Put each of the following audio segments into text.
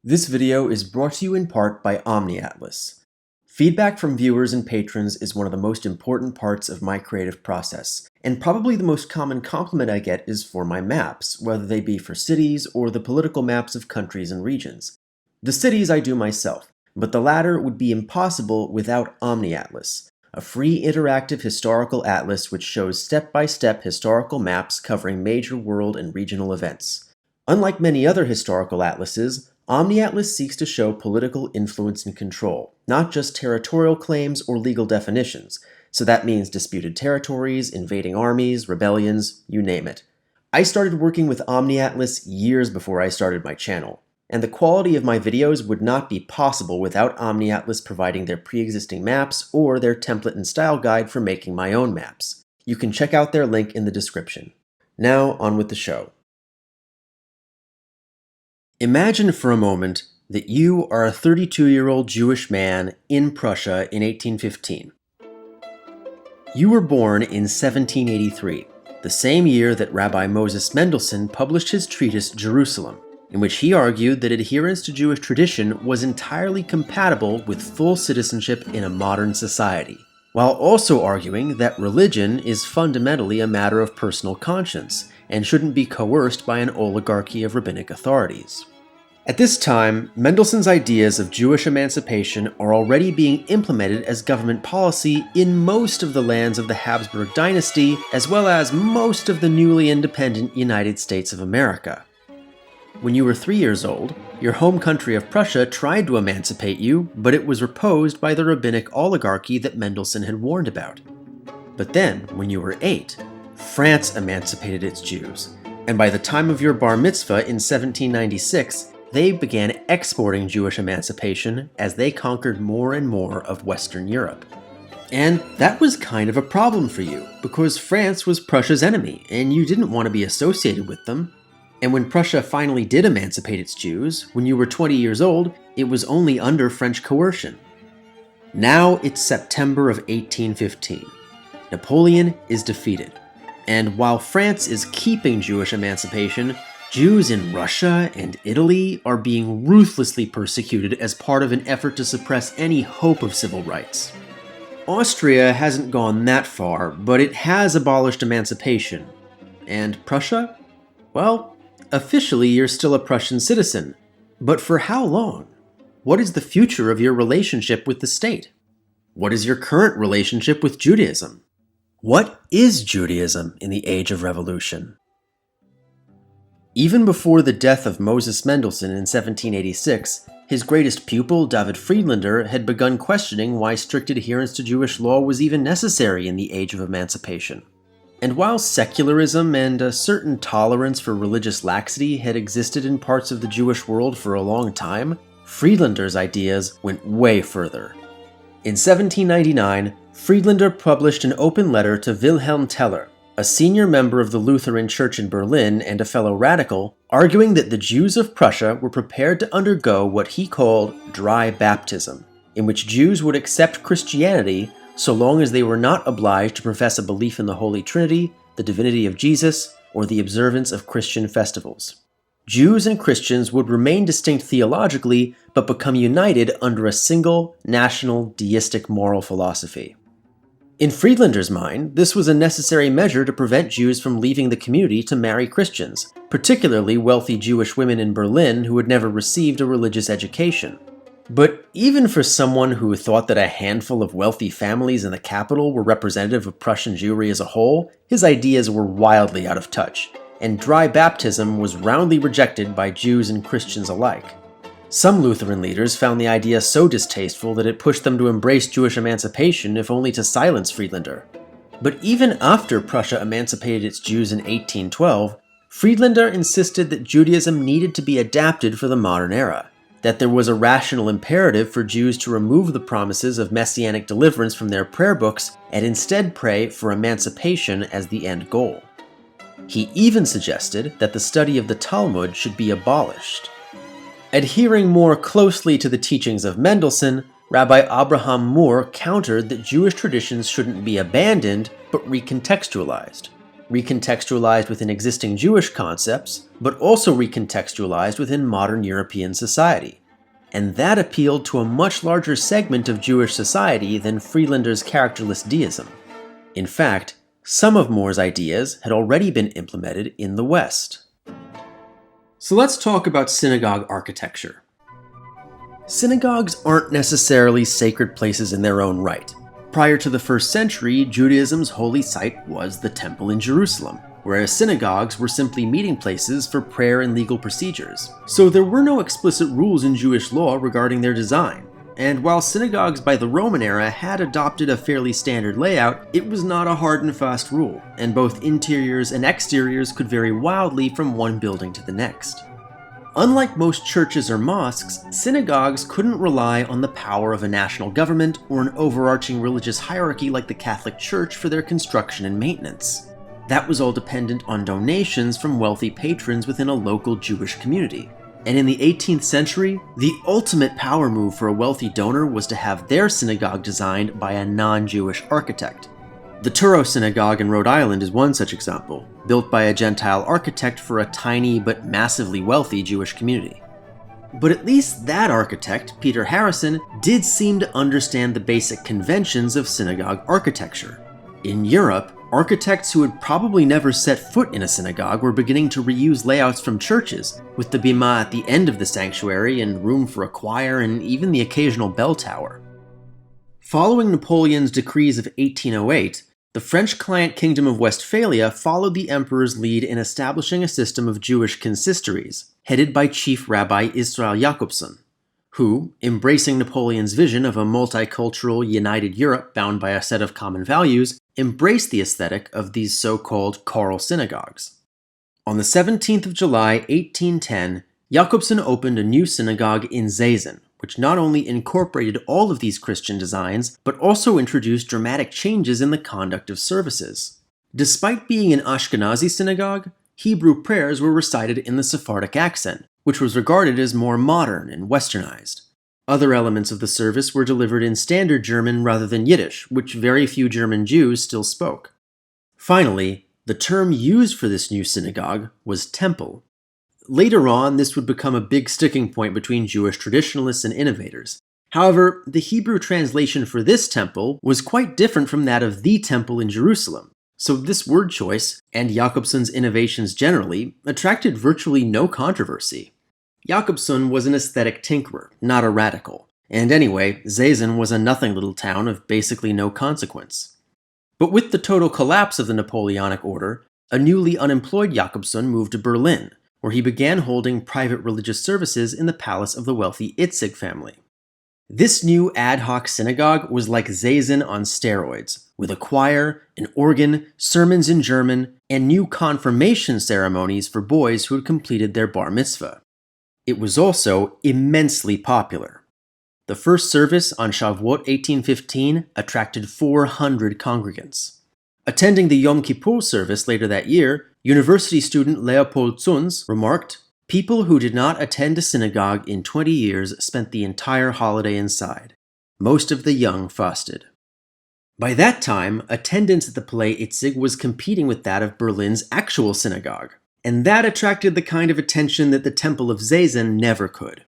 This video is brought to you in part by OmniAtlas. Feedback from viewers and patrons is one of the most important parts of my creative process, and probably the most common compliment I get is for my maps, whether they be for cities or the political maps of countries and regions. The cities I do myself, but the latter would be impossible without OmniAtlas, a free interactive historical atlas which shows step-by-step historical maps covering major world and regional events. Unlike many other historical atlases, OmniAtlas seeks to show political influence and control, not just territorial claims or legal definitions, so that means disputed territories, invading armies, rebellions, you name it. I started working with OmniAtlas years before I started my channel, and the quality of my videos would not be possible without OmniAtlas providing their pre-existing maps or their template and style guide for making my own maps. You can check out their link in the description. Now, on with the show. Imagine for a moment that you are a 32-year-old Jewish man in Prussia in 1815. You were born in 1783, the same year that Rabbi Moses Mendelssohn published his treatise Jerusalem, in which he argued that adherence to Jewish tradition was entirely compatible with full citizenship in a modern society, while also arguing that religion is fundamentally a matter of personal conscience and shouldn't be coerced by an oligarchy of rabbinic authorities. At this time, Mendelssohn's ideas of Jewish emancipation are already being implemented as government policy in most of the lands of the Habsburg dynasty, as well as most of the newly independent United States of America. When you were 3 years old, your home country of Prussia tried to emancipate you, but it was reposed by the rabbinic oligarchy that Mendelssohn had warned about. But then, when you were 8, France emancipated its Jews, and by the time of your bar mitzvah in 1796, they began exporting Jewish emancipation as they conquered more and more of Western Europe. And that was kind of a problem for you, because France was Prussia's enemy, and you didn't want to be associated with them. And when Prussia finally did emancipate its Jews, when you were 20 years old, it was only under French coercion. Now it's September of 1815. Napoleon is defeated. And while France is keeping Jewish emancipation, Jews in Russia and Italy are being ruthlessly persecuted as part of an effort to suppress any hope of civil rights. Austria hasn't gone that far, but it has abolished emancipation. And Prussia? Well, officially you're still a Prussian citizen. But for how long? What is the future of your relationship with the state? What is your current relationship with Judaism? What is Judaism in the Age of Revolution? Even before the death of Moses Mendelssohn in 1786, his greatest pupil, David Friedlander, had begun questioning why strict adherence to Jewish law was even necessary in the Age of Emancipation. And while secularism and a certain tolerance for religious laxity had existed in parts of the Jewish world for a long time, Friedlander's ideas went way further. In 1799, Friedlander published an open letter to Wilhelm Teller, a senior member of the Lutheran Church in Berlin and a fellow radical, arguing that the Jews of Prussia were prepared to undergo what he called dry baptism, in which Jews would accept Christianity so long as they were not obliged to profess a belief in the Holy Trinity, the divinity of Jesus, or the observance of Christian festivals. Jews and Christians would remain distinct theologically, but become united under a single, national, deistic moral philosophy. In Friedlander's mind, this was a necessary measure to prevent Jews from leaving the community to marry Christians, particularly wealthy Jewish women in Berlin who had never received a religious education. But even for someone who thought that a handful of wealthy families in the capital were representative of Prussian Jewry as a whole, his ideas were wildly out of touch, and dry baptism was roundly rejected by Jews and Christians alike. Some Lutheran leaders found the idea so distasteful that it pushed them to embrace Jewish emancipation if only to silence Friedlander. But even after Prussia emancipated its Jews in 1812, Friedlander insisted that Judaism needed to be adapted for the modern era, that there was a rational imperative for Jews to remove the promises of messianic deliverance from their prayer books and instead pray for emancipation as the end goal. He even suggested that the study of the Talmud should be abolished. Adhering more closely to the teachings of Mendelssohn, Rabbi Abraham Moore countered that Jewish traditions shouldn't be abandoned, but recontextualized. recontextualized within existing Jewish concepts, but also recontextualized within modern European society. And that appealed to a much larger segment of Jewish society than Friedlander's characterless deism. In fact, some of More's ideas had already been implemented in the West. So let's talk about synagogue architecture. Synagogues aren't necessarily sacred places in their own right. Prior to the 1st century, Judaism's holy site was the Temple in Jerusalem, whereas synagogues were simply meeting places for prayer and legal procedures. So there were no explicit rules in Jewish law regarding their design. And while synagogues by the Roman era had adopted a fairly standard layout, it was not a hard and fast rule, and both interiors and exteriors could vary wildly from one building to the next. Unlike most churches or mosques, synagogues couldn't rely on the power of a national government or an overarching religious hierarchy like the Catholic Church for their construction and maintenance. That was all dependent on donations from wealthy patrons within a local Jewish community. And in the 18th century, the ultimate power move for a wealthy donor was to have their synagogue designed by a non-Jewish architect. The Truro Synagogue in Rhode Island is one such example, built by a Gentile architect for a tiny but massively wealthy Jewish community. But at least that architect, Peter Harrison, did seem to understand the basic conventions of synagogue architecture. In Europe, architects who had probably never set foot in a synagogue were beginning to reuse layouts from churches, with the bima at the end of the sanctuary and room for a choir and even the occasional bell tower. Following Napoleon's decrees of 1808, the French client Kingdom of Westphalia followed the emperor's lead in establishing a system of Jewish consistories, headed by Chief Rabbi Israel Jacobson, who, embracing Napoleon's vision of a multicultural, united Europe bound by a set of common values, embraced the aesthetic of these so-called choral synagogues. On the 17th of July, 1810, Jacobson opened a new synagogue in Zezen, which not only incorporated all of these Christian designs, but also introduced dramatic changes in the conduct of services. Despite being an Ashkenazi synagogue, Hebrew prayers were recited in the Sephardic accent, which was regarded as more modern and westernized. Other elements of the service were delivered in Standard German rather than Yiddish, which very few German Jews still spoke. Finally, the term used for this new synagogue was temple. Later on, this would become a big sticking point between Jewish traditionalists and innovators. However, the Hebrew translation for this temple was quite different from that of the temple in Jerusalem. So this word choice, and Jacobson's innovations generally, attracted virtually no controversy. Jacobson was an aesthetic tinkerer, not a radical. And anyway, Zezen was a nothing little town of basically no consequence. But with the total collapse of the Napoleonic order, a newly unemployed Jacobson moved to Berlin, where he began holding private religious services in the palace of the wealthy Itzig family. This new ad hoc synagogue was like Zezen on steroids, with a choir, an organ, sermons in German, and new confirmation ceremonies for boys who had completed their bar mitzvah. It was also immensely popular. The first service on Shavuot 1815 attracted 400 congregants. Attending the Yom Kippur service later that year, university student Leopold Zunz remarked, "People who did not attend a synagogue in 20 years spent the entire holiday inside. Most of the young fasted." By that time, attendance at the Palais Itzig was competing with that of Berlin's actual synagogue, and that attracted the kind of attention that the Temple of Zezen never could.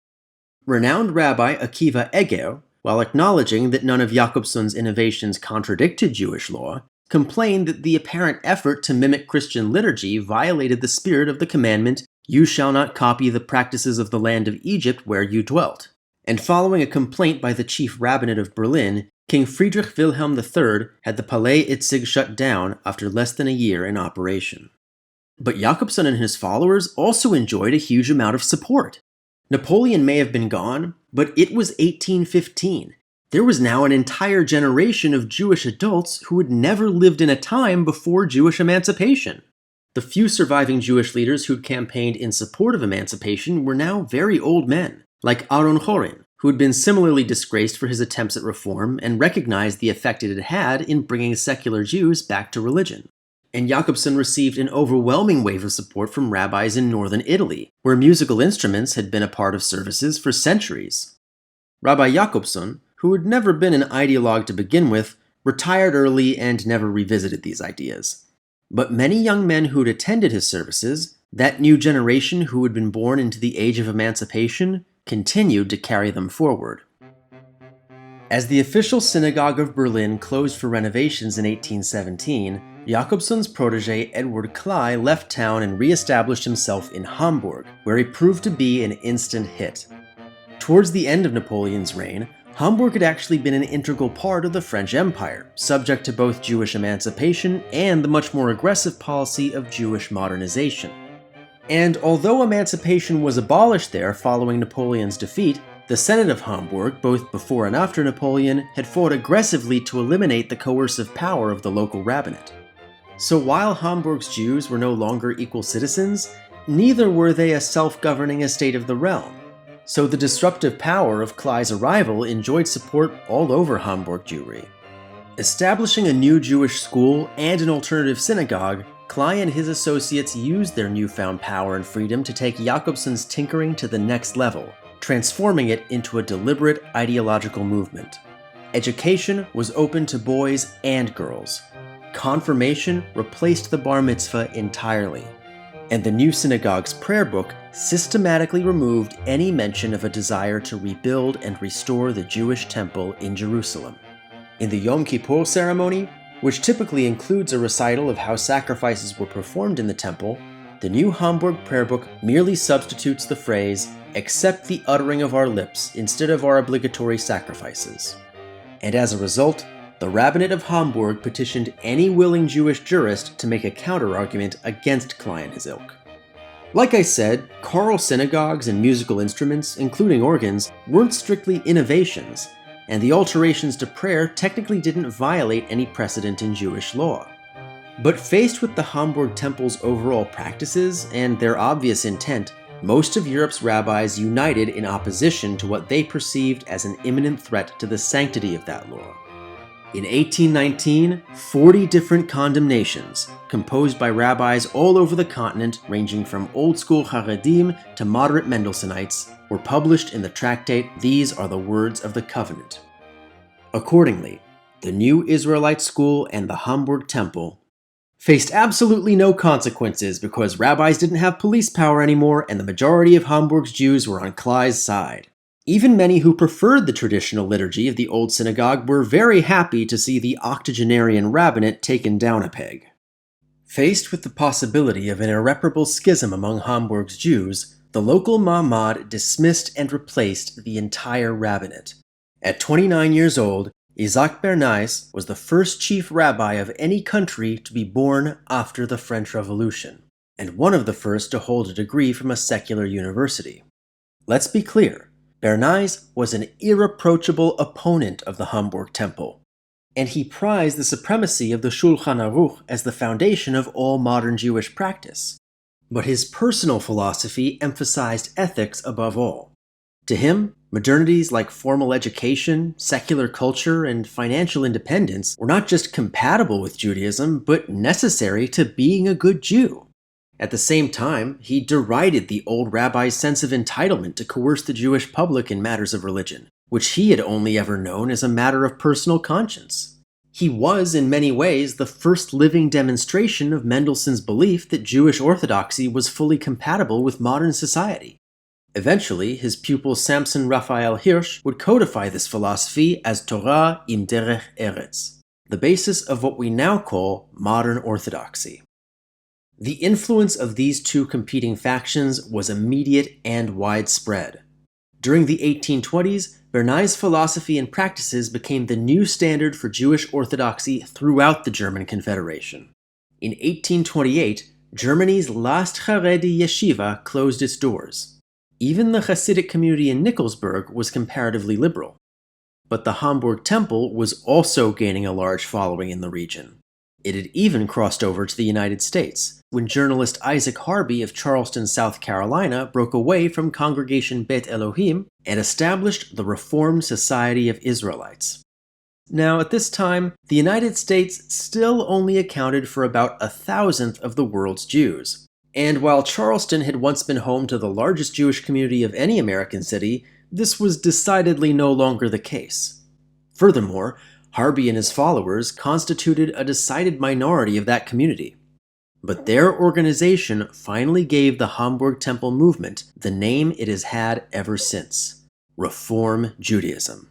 Renowned Rabbi Akiva Eger, while acknowledging that none of Jacobson's innovations contradicted Jewish law, complained that the apparent effort to mimic Christian liturgy violated the spirit of the commandment, "You shall not copy the practices of the land of Egypt where you dwelt." And following a complaint by the chief rabbinate of Berlin, King Friedrich Wilhelm III had the Palais Itzig shut down after less than a year in operation. But Jacobson and his followers also enjoyed a huge amount of support. Napoleon may have been gone, but it was 1815. There was now an entire generation of Jewish adults who had never lived in a time before Jewish emancipation. The few surviving Jewish leaders who'd campaigned in support of emancipation were now very old men, like Aaron Chorin, who had been similarly disgraced for his attempts at reform and recognized the effect it had had in bringing secular Jews back to religion. And Jacobson received an overwhelming wave of support from rabbis in northern Italy, where musical instruments had been a part of services for centuries. Rabbi Jacobson, who had never been an ideologue to begin with, retired early and never revisited these ideas. But many young men who had attended his services, that new generation who had been born into the age of emancipation, continued to carry them forward. As the official synagogue of Berlin closed for renovations in 1817, Jakobson's protege Edward Kley left town and re-established himself in Hamburg, where he proved to be an instant hit. Towards the end of Napoleon's reign, Hamburg had actually been an integral part of the French Empire, subject to both Jewish emancipation and the much more aggressive policy of Jewish modernization. And although emancipation was abolished there following Napoleon's defeat, the Senate of Hamburg, both before and after Napoleon, had fought aggressively to eliminate the coercive power of the local rabbinate. So while Hamburg's Jews were no longer equal citizens, neither were they a self-governing estate of the realm. So the disruptive power of Kley's arrival enjoyed support all over Hamburg Jewry. Establishing a new Jewish school and an alternative synagogue, Kley and his associates used their newfound power and freedom to take Jakobson's tinkering to the next level, transforming it into a deliberate ideological movement. Education was open to boys and girls. Confirmation replaced the bar mitzvah entirely. And the new synagogue's prayer book systematically removed any mention of a desire to rebuild and restore the Jewish temple in Jerusalem. In the Yom Kippur ceremony, which typically includes a recital of how sacrifices were performed in the temple, the new Hamburg prayer book merely substitutes the phrase, "Accept the uttering of our lips," instead of our obligatory sacrifices. And as a result, the rabbinate of Hamburg petitioned any willing Jewish jurist to make a counter-argument against Kley and his ilk. Like I said, choral synagogues and musical instruments, including organs, weren't strictly innovations, and the alterations to prayer technically didn't violate any precedent in Jewish law. But faced with the Hamburg Temple's overall practices and their obvious intent, most of Europe's rabbis united in opposition to what they perceived as an imminent threat to the sanctity of that law. In 1819, 40 different condemnations, composed by rabbis all over the continent ranging from old-school Haredim to moderate Mendelssohnites, were published in the tractate These Are the Words of the Covenant. Accordingly, the New Israelite School and the Hamburg Temple faced absolutely no consequences because rabbis didn't have police power anymore and the majority of Hamburg's Jews were on Kley's side. Even many who preferred the traditional liturgy of the old synagogue were very happy to see the octogenarian rabbinate taken down a peg. Faced with the possibility of an irreparable schism among Hamburg's Jews, the local Mahamad dismissed and replaced the entire rabbinate. At 29 years old, Isaac Bernays was the first chief rabbi of any country to be born after the French Revolution, and one of the first to hold a degree from a secular university. Let's be clear. Bernays was an irreproachable opponent of the Hamburg Temple, and he prized the supremacy of the Shulchan Aruch as the foundation of all modern Jewish practice. But his personal philosophy emphasized ethics above all. To him, modernities like formal education, secular culture, and financial independence were not just compatible with Judaism, but necessary to being a good Jew. At the same time, he derided the old rabbi's sense of entitlement to coerce the Jewish public in matters of religion, which he had only ever known as a matter of personal conscience. He was, in many ways, the first living demonstration of Mendelssohn's belief that Jewish orthodoxy was fully compatible with modern society. Eventually, his pupil Samson Raphael Hirsch would codify this philosophy as Torah im Derech Eretz, the basis of what we now call modern orthodoxy. The influence of these two competing factions was immediate and widespread. During the 1820s, Bernays' philosophy and practices became the new standard for Jewish orthodoxy throughout the German Confederation. In 1828, Germany's last Haredi yeshiva closed its doors. Even the Hasidic community in Nikolsburg was comparatively liberal. But the Hamburg Temple was also gaining a large following in the region. It had even crossed over to the United States, when journalist Isaac Harvey of Charleston, South Carolina, broke away from Congregation Bet Elohim and established the Reformed Society of Israelites. Now, at this time, the United States still only accounted for about 1,000th of the world's Jews. And while Charleston had once been home to the largest Jewish community of any American city, this was decidedly no longer the case. Furthermore, Harvey and his followers constituted a decided minority of that community. But their organization finally gave the Hamburg Temple movement the name it has had ever since: Reform Judaism.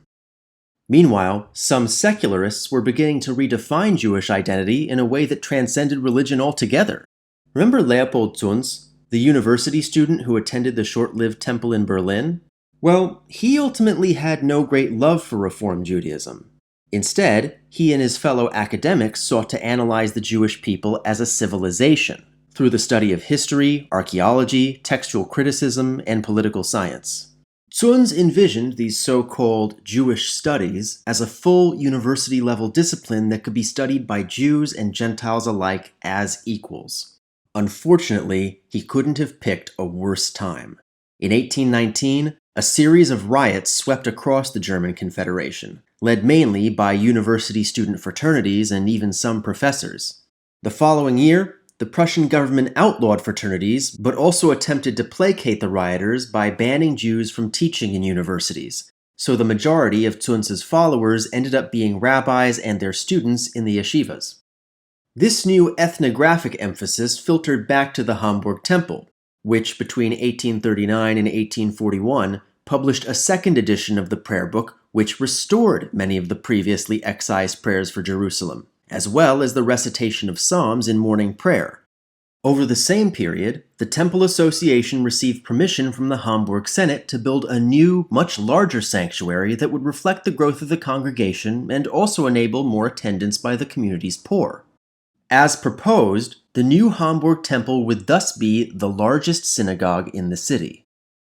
Meanwhile, some secularists were beginning to redefine Jewish identity in a way that transcended religion altogether. Remember Leopold Zunz, the university student who attended the short-lived temple in Berlin? Well, he ultimately had no great love for Reform Judaism. Instead, he and his fellow academics sought to analyze the Jewish people as a civilization, through the study of history, archaeology, textual criticism, and political science. Zunz envisioned these so-called Jewish studies as a full university-level discipline that could be studied by Jews and Gentiles alike as equals. Unfortunately, he couldn't have picked a worse time. In 1819, a series of riots swept across the German Confederation, led mainly by university student fraternities and even some professors. The following year, the Prussian government outlawed fraternities, but also attempted to placate the rioters by banning Jews from teaching in universities, so the majority of Zunz's followers ended up being rabbis and their students in the yeshivas. This new ethnographic emphasis filtered back to the Hamburg Temple, which between 1839 and 1841 published a second edition of the prayer book which restored many of the previously excised prayers for Jerusalem, as well as the recitation of psalms in morning prayer. Over the same period, the Temple Association received permission from the Hamburg Senate to build a new, much larger sanctuary that would reflect the growth of the congregation and also enable more attendance by the community's poor. As proposed, the new Hamburg Temple would thus be the largest synagogue in the city.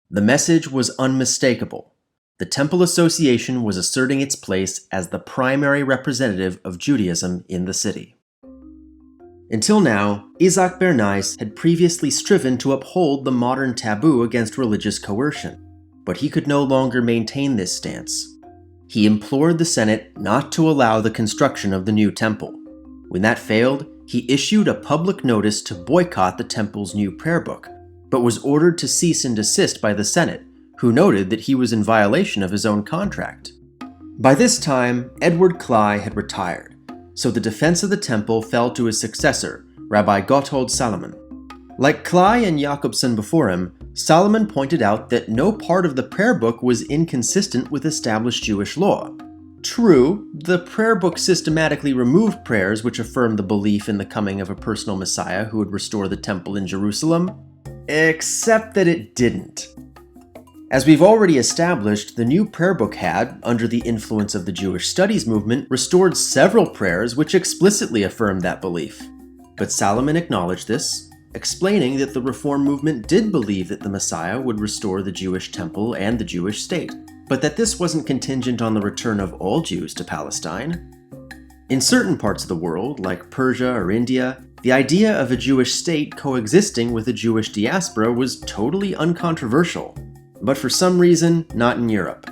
The message was unmistakable. The Temple Association was asserting its place as the primary representative of Judaism in the city. Until now, Isaac Bernays had previously striven to uphold the modern taboo against religious coercion, but he could no longer maintain this stance. He implored the Senate not to allow the construction of the new temple. When that failed, he issued a public notice to boycott the temple's new prayer book, but was ordered to cease and desist by the Senate, who noted that he was in violation of his own contract. By this time, Edward Klei had retired, so the defense of the temple fell to his successor, Rabbi Gotthold Salomon. Like Klei and Jacobson before him, Salomon pointed out that no part of the prayer book was inconsistent with established Jewish law. True, the prayer book systematically removed prayers which affirmed the belief in the coming of a personal Messiah who would restore the temple in Jerusalem, except that it didn't. As we've already established, the new prayer book had, under the influence of the Jewish Studies movement, restored several prayers which explicitly affirmed that belief. But Salomon acknowledged this, explaining that the Reform movement did believe that the Messiah would restore the Jewish temple and the Jewish state, but that this wasn't contingent on the return of all Jews to Palestine. In certain parts of the world, like Persia or India, the idea of a Jewish state coexisting with a Jewish diaspora was totally uncontroversial. But for some reason, not in Europe.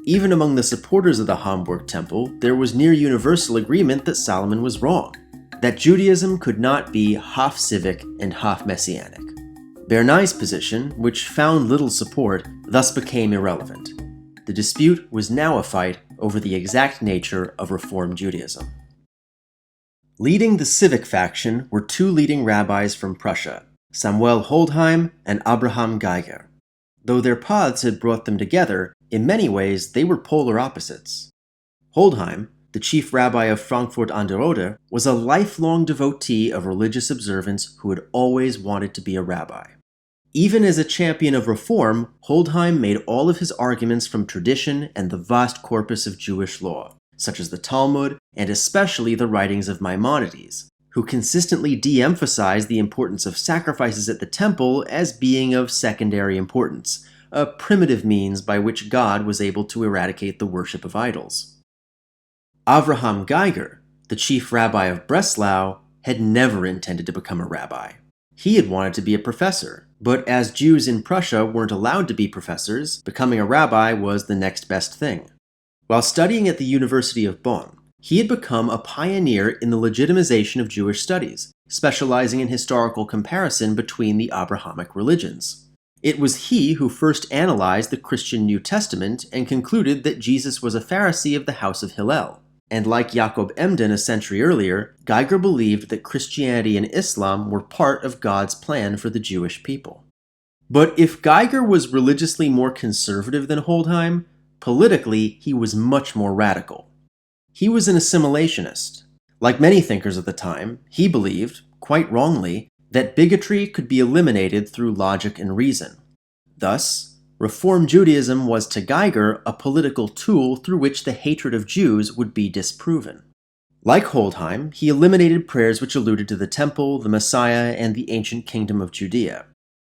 Even among the supporters of the Hamburg Temple, there was near universal agreement that Salomon was wrong, that Judaism could not be half civic and half messianic. Bernays' position, which found little support, thus became irrelevant. The dispute was now a fight over the exact nature of Reform Judaism. Leading the civic faction were two leading rabbis from Prussia, Samuel Holdheim and Abraham Geiger. Though their paths had brought them together, in many ways they were polar opposites. Holdheim, the chief rabbi of Frankfurt an der Oder, was a lifelong devotee of religious observance who had always wanted to be a rabbi. Even as a champion of reform, Holdheim made all of his arguments from tradition and the vast corpus of Jewish law, such as the Talmud and especially the writings of Maimonides, who consistently de-emphasized the importance of sacrifices at the temple as being of secondary importance, a primitive means by which God was able to eradicate the worship of idols. Avraham Geiger, the chief rabbi of Breslau, had never intended to become a rabbi. He had wanted to be a professor, but as Jews in Prussia weren't allowed to be professors, becoming a rabbi was the next best thing. While studying at the University of Bonn, he had become a pioneer in the legitimization of Jewish studies, specializing in historical comparison between the Abrahamic religions. It was he who first analyzed the Christian New Testament and concluded that Jesus was a Pharisee of the house of Hillel. And like Jacob Emden a century earlier, Geiger believed that Christianity and Islam were part of God's plan for the Jewish people. But if Geiger was religiously more conservative than Holdheim, politically he was much more radical. He was an assimilationist. Like many thinkers of the time, he believed, quite wrongly, that bigotry could be eliminated through logic and reason. Thus, Reform Judaism was to Geiger a political tool through which the hatred of Jews would be disproven. Like Holdheim, he eliminated prayers which alluded to the Temple, the Messiah, and the ancient kingdom of Judea.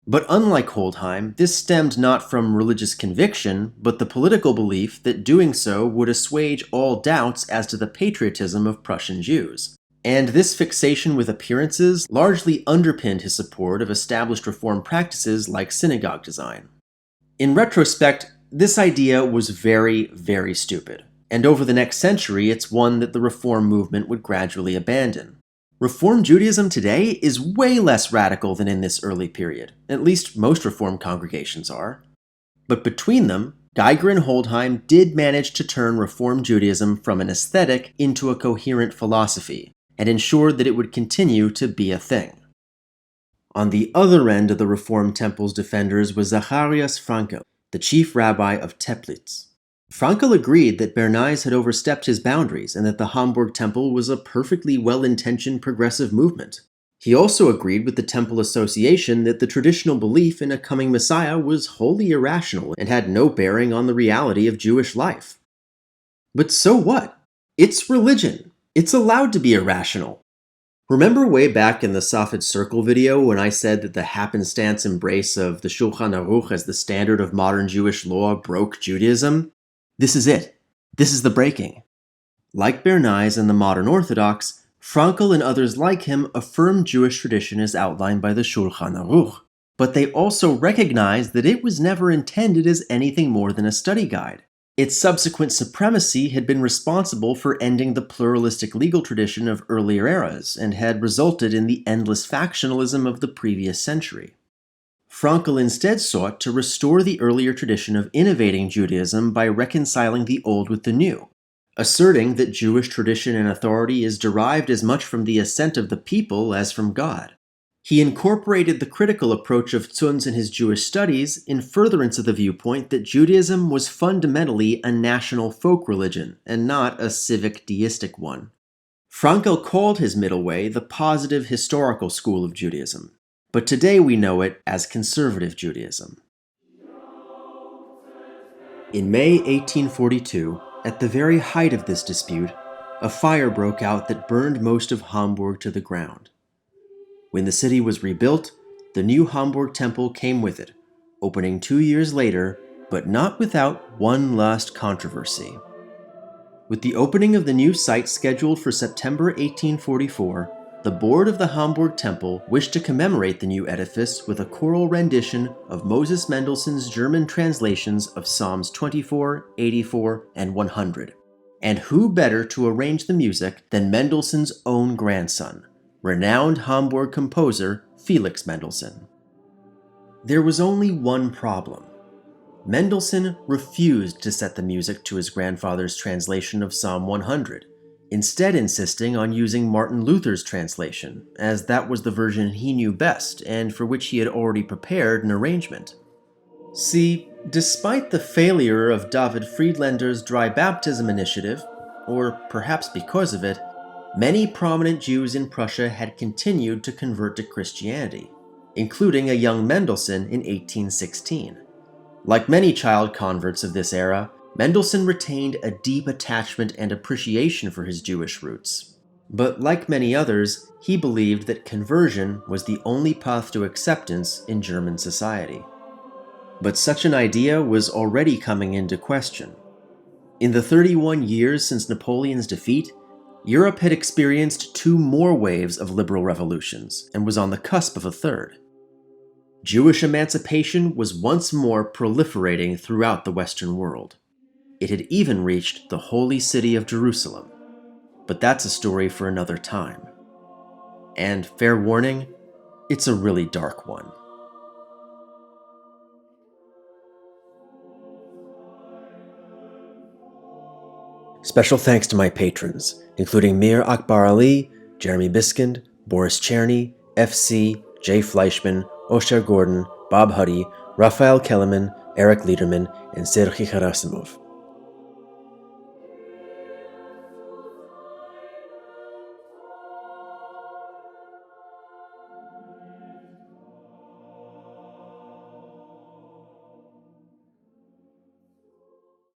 But unlike Holdheim, this stemmed not from religious conviction, but the political belief that doing so would assuage all doubts as to the patriotism of Prussian Jews. And this fixation with appearances largely underpinned his support of established Reform practices like synagogue design. In retrospect, this idea was very, very stupid, and over the next century it's one that the Reform movement would gradually abandon. Reform Judaism today is way less radical than in this early period, at least most Reform congregations are. But between them, Geiger and Holdheim did manage to turn Reform Judaism from an aesthetic into a coherent philosophy, and ensured that it would continue to be a thing. On the other end of the Reform Temple's defenders was Zacharias Frankel, the chief rabbi of Teplitz. Frankel agreed that Bernays had overstepped his boundaries and that the Hamburg Temple was a perfectly well-intentioned progressive movement. He also agreed with the Temple Association that the traditional belief in a coming Messiah was wholly irrational and had no bearing on the reality of Jewish life. But so what? It's religion. It's allowed to be irrational. Remember way back in the Safed Circle video when I said that the happenstance embrace of the Shulchan Aruch as the standard of modern Jewish law broke Judaism? This is it. This is the breaking. Like Bernays and the modern Orthodox, Frankel and others like him affirm Jewish tradition as outlined by the Shulchan Aruch, but they also recognize that it was never intended as anything more than a study guide. Its subsequent supremacy had been responsible for ending the pluralistic legal tradition of earlier eras and had resulted in the endless factionalism of the previous century. Frankel instead sought to restore the earlier tradition of innovating Judaism by reconciling the old with the new, asserting that Jewish tradition and authority is derived as much from the assent of the people as from God. He incorporated the critical approach of Zunz in his Jewish studies in furtherance of the viewpoint that Judaism was fundamentally a national folk religion and not a civic deistic one. Frankel called his middle way the positive historical school of Judaism, but today we know it as conservative Judaism. In May 1842, at the very height of this dispute, a fire broke out that burned most of Hamburg to the ground. When the city was rebuilt, the new Hamburg Temple came with it, opening 2 years later, but not without one last controversy. With the opening of the new site scheduled for September 1844, the board of the Hamburg Temple wished to commemorate the new edifice with a choral rendition of Moses Mendelssohn's German translations of Psalms 24, 84, and 100. And who better to arrange the music than Mendelssohn's own grandson, renowned Hamburg composer Felix Mendelssohn. There was only one problem. Mendelssohn refused to set the music to his grandfather's translation of Psalm 100, instead insisting on using Martin Luther's translation, as that was the version he knew best and for which he had already prepared an arrangement. See, despite the failure of David Friedlander's dry baptism initiative, or perhaps because of it, many prominent Jews in Prussia had continued to convert to Christianity, including a young Mendelssohn in 1816. Like many child converts of this era, Mendelssohn retained a deep attachment and appreciation for his Jewish roots. But like many others, he believed that conversion was the only path to acceptance in German society. But such an idea was already coming into question. In the 31 years since Napoleon's defeat, Europe had experienced 2 more waves of liberal revolutions and was on the cusp of a third. Jewish emancipation was once more proliferating throughout the Western world. It had even reached the holy city of Jerusalem. But that's a story for another time. And fair warning, it's a really dark one. Special thanks to my patrons, including Mir Akbar Ali, Jeremy Biskind, Boris Cherny, FC, Jay Fleischman, Osher Gordon, Bob Huddy, Raphael Kellerman, Eric Liederman, and Sergei Gerasimov.